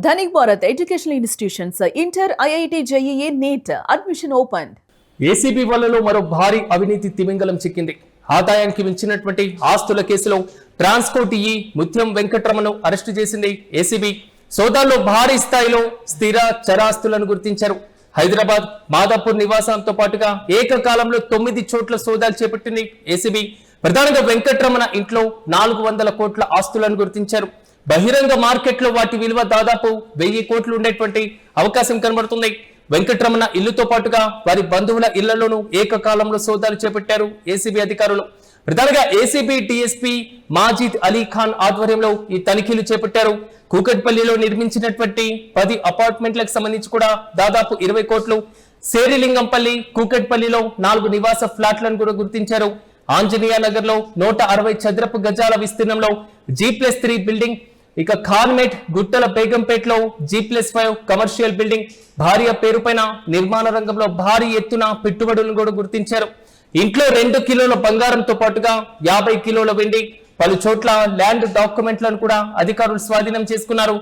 Dhanik Bharat Educational Institutions, Inter, IIT, JEE, NEET, admission opened. ACB వలలో మరో భారీ అవినీతి తిమింగలం చిక్కింది. ఆదాయానికి మించినటువంటి ఆస్తుల కేసులో ట్రాన్స్కో టీఈ ముత్యం వెంకటరమణను అరెస్టు చేసింది ఏసీబీ. సోదాల్లో భారీ స్థాయిలో స్థిర చరాస్తులను గుర్తించారు. హైదరాబాద్ మాదాపూర్ నివాసంతో పాటుగా ఏకకాలంలో 9 చోట్ల సోదాలు చేపట్టింది ఏసీబీ. ప్రధానంగా వెంకటరమణ ఇంట్లో 400 కోట్ల ఆస్తులను గుర్తించారు. బహిరంగ మార్కెట్లో వాటి విలువ దాదాపు 1000 కోట్లు ఉండేటువంటి అవకాశం కనబడుతుంది. వెంకటరమణ ఇల్లుతో పాటుగా వారి బంధువుల ఇళ్లలోనూ ఏకకాలంలో సోదాలు చేపట్టారు ఏసీబీ అధికారులు. ప్రధానంగా ఏసీబీ డీఎస్పీ మాజిద్ అలీ ఖాన్ ఆధ్వర్యంలో ఈ తనిఖీలు చేపట్టారు. కూకట్పల్లిలో నిర్మించినటువంటి 10 అపార్ట్మెంట్లకు సంబంధించి కూడా దాదాపు 20 కోట్లు, శేరిలింగంపల్లి, కూకట్పల్లిలో 4 నివాస ఫ్లాట్లను కూడా గుర్తించారు. ఆంజనేయ నగర్ లో 160 చదరపు గజాల విస్తీర్ణంలో G+3 బిల్డింగ్, ఇక ఖాన్మేట్ గుట్టల బేగంపేటలో G+5 కమర్షియల్ బిల్డింగ్, భార్య పేరుపైన నిర్మాణ రంగంలో భారీ ఎత్తున పెట్టుబడులను కూడా గుర్తించారు. ఇంట్లో 2 కిలోల బంగారంతో పాటుగా 50 కిలోల వెండి, పలు చోట్ల ల్యాండ్ డాక్యుమెంట్లను కూడా అధికారులు స్వాధీనం చేసుకున్నారు.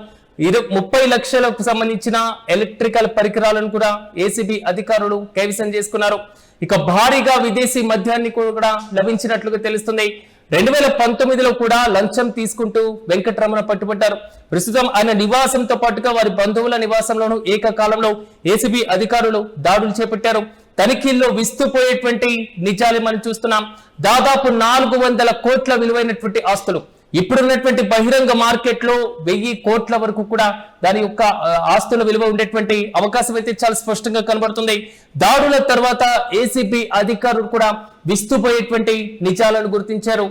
30 లక్షలకు సంబంధించిన ఎలక్ట్రికల్ పరికరాలను కూడా ఏసీబీ అధికారులు కైవసం చేసుకున్నారు. ఇక భారీగా విదేశీ మద్యాన్ని కూడా లభించినట్లుగా తెలుస్తుంది. 2019లో కూడా లంచం తీసుకుంటూ వెంకటరమణ పట్టుబడ్డారు. ప్రస్తుతం ఆయన నివాసంతో పాటుగా వారి బంధువుల నివాసంలోనూ ఏకకాలంలో ఏసీబీ అధికారులు దాడులు చేపట్టారు. తనిఖీల్లో విస్తుపోయేటువంటి నిజాలు మనం చూస్తున్నాం. దాదాపు 400 కోట్ల విలువైనటువంటి ఆస్తులు ఇప్పుడున్నటువంటి బహిరంగ మార్కెట్ లో 1000 కోట్ల వరకు కూడా దాని యొక్క ఆస్తుల విలువ ఉండేటువంటి అవకాశం అయితే చాలా స్పష్టంగా కనబడుతుంది. దాడుల తర్వాత ఏసీబీ అధికారులు కూడా విస్తుపోయేటువంటి నిజాలను గుర్తించారు.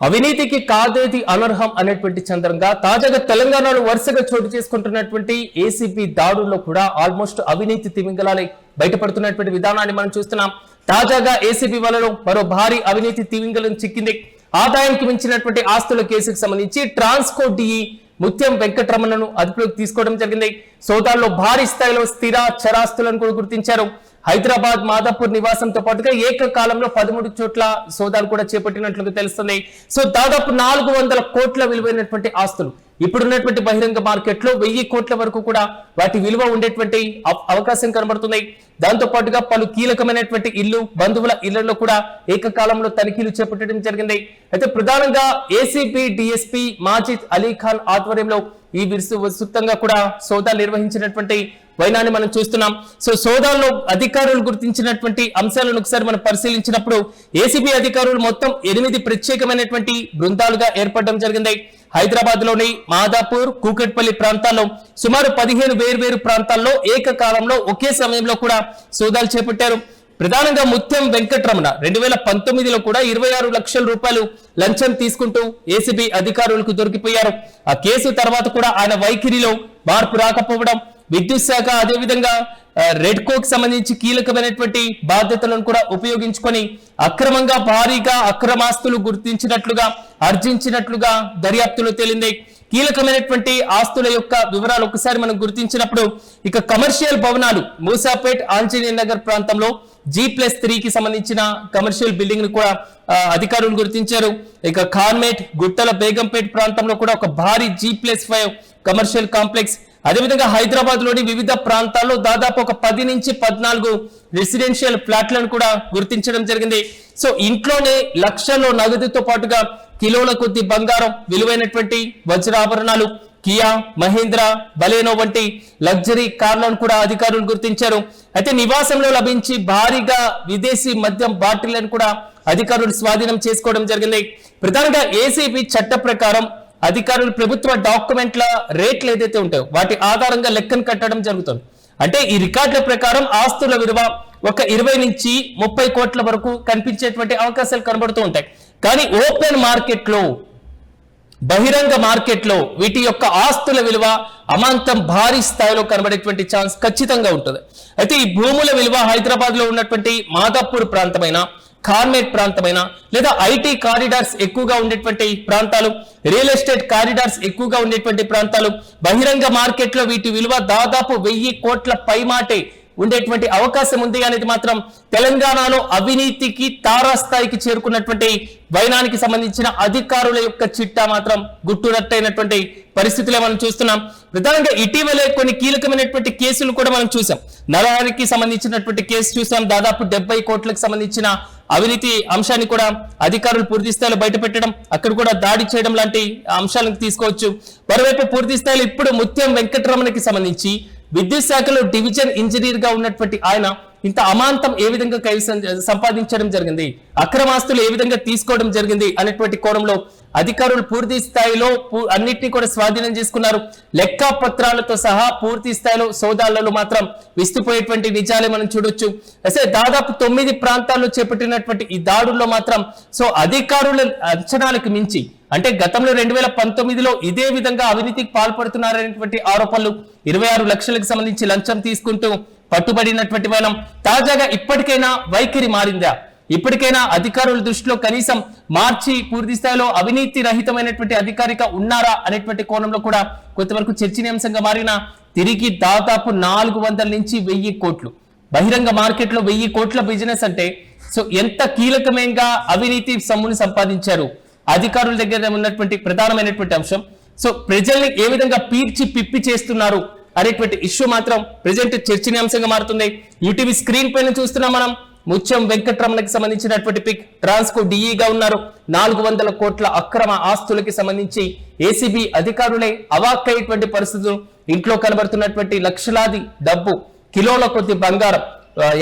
అవినీతికి కాదేది అనర్హం అనేటువంటి చంద్రంగా తాజాగా తెలంగాణలో వరుసగా చోటు చేసుకుంటున్నటువంటి ఏసీబీ దాడుల్లో కూడా ఆల్మోస్ట్ అవినీతి తిమింగలాలే బయటపడుతున్నటువంటి విధానాన్ని మనం చూస్తున్నాం. తాజాగా ఏసీబీ వలలో మరో భారీ అవినీతి తిమింగలం చిక్కింది. ఆదాయానికి మించినటువంటి ఆస్తుల కేసుకు సంబంధించి ట్రాన్స్కో టీఈ ముత్యం వెంకటరమణను అదుపులోకి తీసుకోవడం జరిగింది. సోదాల్లో భారీ స్థాయిలో స్థిర చరాస్తులను కూడా గుర్తించారు. హైదరాబాద్ మాదాపూర్ నివాసంతో పాటుగా ఏకకాలంలో 13 చోట్ల సోదాలు కూడా చేపట్టినట్లుగా తెలుస్తుంది. సో దాదాపు 400 కోట్ల విలువైనటువంటి ఆస్తులు ఇప్పుడున్నటువంటి బహిరంగ మార్కెట్ లో 1000 కోట్ల వరకు కూడా వాటి విలువ ఉండేటువంటి అవకాశం కనబడుతుంది. దాంతో పాటుగా పలు కీలకమైనటువంటి ఇల్లు, బంధువుల ఇళ్లలో కూడా ఏకకాలంలో తనిఖీలు చేపట్టడం జరిగింది. అయితే ప్రధానంగా ఏసీబీ డీఎస్పీ మాజిద్ అలీ ఖాన్ ఆధ్వర్యంలో ఈ విస్తృతంగా కూడా సోదాలు నిర్వహించినటువంటి వైనాన్ని మనం చూస్తున్నాం. సో సోదాల్లో అధికారులు గుర్తించినటువంటి అంశాలను ఒకసారి మనం పరిశీలించినప్పుడు ఏసీబీ అధికారులు మొత్తం 8 ప్రత్యేకమైనటువంటి బృందాలుగా ఏర్పడడం జరిగింది. హైదరాబాద్ లోని మాదాపూర్, కూకట్పల్లి ప్రాంతాల్లో సుమారు 15 వేర్వేరు ప్రాంతాల్లో ఏకకాలంలో ఒకే సమయంలో కూడా సోదాలు చేపట్టారు. ప్రధానంగా ముత్యం వెంకటరమణ 2019లో కూడా 26 లక్షల రూపాయలు లంచం తీసుకుంటూ ఏసీబీ అధికారులకు దొరికిపోయారు. ఆ కేసు తర్వాత కూడా ఆయన వైఖరిలో మార్పు రాకపోవడం, విద్యుత్ శాఖ అదేవిధంగా రెడ్కోకి సంబంధించి కీలకమైనటువంటి బాధ్యతలను కూడా ఉపయోగించుకొని అక్రమంగా భారీగా అక్రమాస్తులు గుర్తించినట్లుగా ఆర్జించినట్లుగా దర్యాప్తులో తేలింది. కీలకమైనటువంటి ఆస్తుల యొక్క వివరాలు ఒకసారి మనం గుర్తించినప్పుడు ఇక కమర్షియల్ భవనాలు మూసాపేట్, ఆంజనేయ నగర్ ప్రాంతంలో G+3కి సంబంధించిన కమర్షియల్ బిల్డింగ్ ను కూడా అధికారులు గుర్తించారు. ఇక ఖాన్మేట్ గుట్టల బేగంపేట్ ప్రాంతంలో కూడా ఒక భారీ G+5 కమర్షియల్ కాంప్లెక్స్, అదేవిధంగా హైదరాబాద్ లోని వివిధ ప్రాంతాల్లో దాదాపు ఒక 10 నుంచి 14 రెసిడెన్షియల్ ఫ్లాట్లను కూడా గుర్తించడం జరిగింది. సో ఇంట్లోనే లక్షల్లో నగదుతో పాటుగా కిలోల కొద్ది బంగారం, విలువైనటువంటి వజ్రాభరణాలు, కియా, మహీంద్రా, బలేనో వంటి లగ్జరీ కార్లను కూడా అధికారులు గుర్తించారు. అయితే నివాసంలో లభించి భారీగా విదేశీ మద్యం బాటిళ్లను కూడా అధికారులు స్వాధీనం చేసుకోవడం జరిగింది. ప్రధానంగా ఏసీబీ చట్ట ప్రకారం అధికారులు ప్రభుత్వ డాక్యుమెంట్ల రేట్లు ఏదైతే ఉంటాయో వాటి ఆధారంగా లెక్కను కట్టడం జరుగుతుంది. అంటే ఈ రికార్డుల ప్రకారం ఆస్తుల విలువ ఒక 20 నుంచి 30 కోట్ల వరకు కనిపించేటువంటి అవకాశాలు కనబడుతూ ఉంటాయి. కానీ ఓపెన్ మార్కెట్ లో బహిరంగ మార్కెట్లో వీటి యొక్క ఆస్తుల విలువ అమాంతం భారీ స్థాయిలో కనబడేటువంటి ఛాన్స్ ఖచ్చితంగా ఉంటుంది. అయితే ఈ భూముల విలువ హైదరాబాద్ లో ఉన్నటువంటి మాదాపూర్ ప్రాంతమైన, కార్మేట్ ప్రాంతమైన, లేదా ఐటీ కారిడార్స్ ఎక్కువగా ఉండేటువంటి ప్రాంతాలు, రియల్ ఎస్టేట్ కారిడార్స్ ఎక్కువగా ఉండేటువంటి ప్రాంతాలు, బహిరంగ మార్కెట్లో వీటి విలువ దాదాపు 1000 కోట్ల పైమాటే ఉండేటువంటి అవకాశం ఉంది అనేది మాత్రం తెలంగాణలో అవినీతికి తారాస్థాయికి చేరుకున్నటువంటి వైనానికి సంబంధించిన అధికారుల యొక్క చిట్టా మాత్రం గుట్టురట్టైనటువంటి పరిస్థితులే మనం చూస్తున్నాం. ప్రధానంగా ఇటీవలే కొన్ని కీలకమైనటువంటి కేసులు కూడా మనం చూసాం. నరహరికి సంబంధించినటువంటి కేసు చూసాం. దాదాపు 70 కోట్లకు సంబంధించిన అవినీతి అంశాన్ని కూడా అధికారులు పూర్తి స్థాయిలో బయటపెట్టడం, అక్కడ కూడా దాడి చేయడం లాంటి అంశాలను తీసుకోవచ్చు. మరోవైపు పూర్తి స్థాయిలో ఇప్పుడు ముత్యం వెంకటరమణకి సంబంధించి విద్యుత్ శాఖలో డివిజన్ ఇంజనీర్ గా ఉన్నటువంటి ఆయన ఇంత అమాంతం ఏ విధంగా సంపాదించడం జరిగింది, అక్రమాస్తులు ఏ విధంగా తీసుకోవడం జరిగింది అనేటువంటి కోణంలో అధికారులు పూర్తి స్థాయిలో అన్నిటినీ కూడా స్వాధీనం చేసుకున్నారు. లెక్కా పత్రాలతో సహా పూర్తి స్థాయిలో సోదాలలో మాత్రం విస్తుపోయేటువంటి నిజాలే మనం చూడొచ్చు. అసలు దాదాపు 9 ప్రాంతాల్లో చేపట్టినటువంటి ఈ దాడుల్లో మాత్రం అధికారుల అంచనాలకు మించి, అంటే గతంలో 2019లో ఇదే విధంగా అవినీతికి పాల్పడుతున్నారనేటువంటి ఆరోపణలు, 26 లక్షలకు సంబంధించి లంచం తీసుకుంటూ పట్టుబడినటువంటి వైనం. తాజాగా ఇప్పటికైనా వైఖరి మారిందా? ఇప్పటికైనా అధికారుల దృష్టిలో కనీసం మార్చి పూర్తి స్థాయిలో అవినీతి రహితమైనటువంటి అధికారిగా ఉన్నారా అనేటువంటి కోణంలో కూడా కొంతవరకు చర్చనీయాంశంగా మారిన తిరిగి దాదాపు 400 నుంచి 1000 కోట్లు బహిరంగ మార్కెట్ లో 1000 కోట్ల బిజినెస్ అంటే ఎంత కీలకమైన అవినీతి సొమ్మును సంపాదించారు అధికారుల దగ్గర ఉన్నటువంటి ప్రధానమైనటువంటి అంశం. ప్రజల్ని ఏ విధంగా పీల్చి పిప్పి చేస్తున్నారు అనేటువంటి ఇష్యూ మాత్రం ప్రెజెంట్ చర్చనీయాంశంగా మారుతుంది. యూటీవీ స్క్రీన్ పైన చూస్తున్నాం మనం. ముత్యం వెంకటరమణకి సంబంధించినటువంటి పిక్. ట్రాన్స్కో డిఈగా ఉన్నారు. 400 కోట్ల అక్రమ ఆస్తులకి సంబంధించి ఏసీబీ అధికారులే అవాక్కయ్యేటువంటి పరిస్థితులు. ఇంట్లో కనబడుతున్నటువంటి లక్షలాది డబ్బు, కిలోల కొద్ది బంగారం,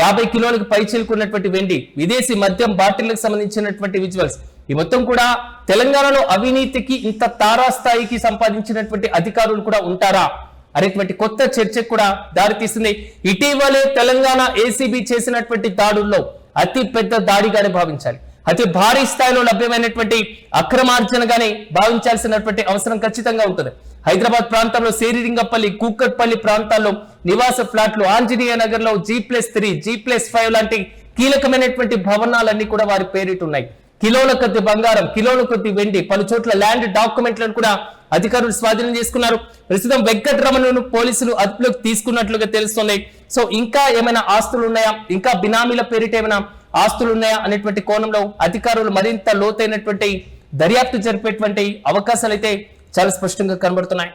50 కిలోలకు పైచిలుకున్నటువంటి వెండి, విదేశీ మద్యం బాటిళ్లకు సంబంధించినటువంటి విజువల్స్, ఈ మొత్తం కూడా తెలంగాణలో అవినీతికి ఇంత తారాస్థాయికి సంపాదించినటువంటి అధికారులు కూడా ఉంటారా అనేటువంటి కొత్త చర్చకు కూడా దారితీస్తుంది. ఇటీవలే తెలంగాణ ఏసీబీ చేసినటువంటి దాడుల్లో అతి పెద్ద దాడిగానే భావించాలి, అతి భారీ స్థాయిలో లభ్యమైనటువంటి అక్రమార్జనగానే భావించాల్సినటువంటి అవసరం ఖచ్చితంగా ఉంటుంది. హైదరాబాద్ ప్రాంతంలో సేరిలింగపల్లి, కూకట్పల్లి ప్రాంతాల్లో నివాస ఫ్లాట్లు, ఆంజనేయ నగర్ లో G+3, G+5 లాంటి కీలకమైనటువంటి భవనాలన్నీ కూడా వారి పేరిట ఉన్నాయి. కిలోల కొద్ది బంగారం, కిలోల కొద్ది వెండి, పలు చోట్ల ల్యాండ్ డాక్యుమెంట్లను కూడా అధికారులు స్వాధీనం చేసుకున్నారు. ప్రస్తుతం వెంకటరమణను పోలీసులు అదుపులోకి తీసుకున్నట్లుగా తెలుస్తుంది. ఇంకా ఏమైనా ఆస్తులు ఉన్నాయా, ఇంకా బినామీల పేరిట ఏమైనా ఆస్తులు ఉన్నాయా అనేటువంటి కోణంలో అధికారులు మరింత లోతైనటువంటి దర్యాప్తు జరిపేటువంటి అవకాశాలు అయితే చాలా స్పష్టంగా కనబడుతున్నాయి.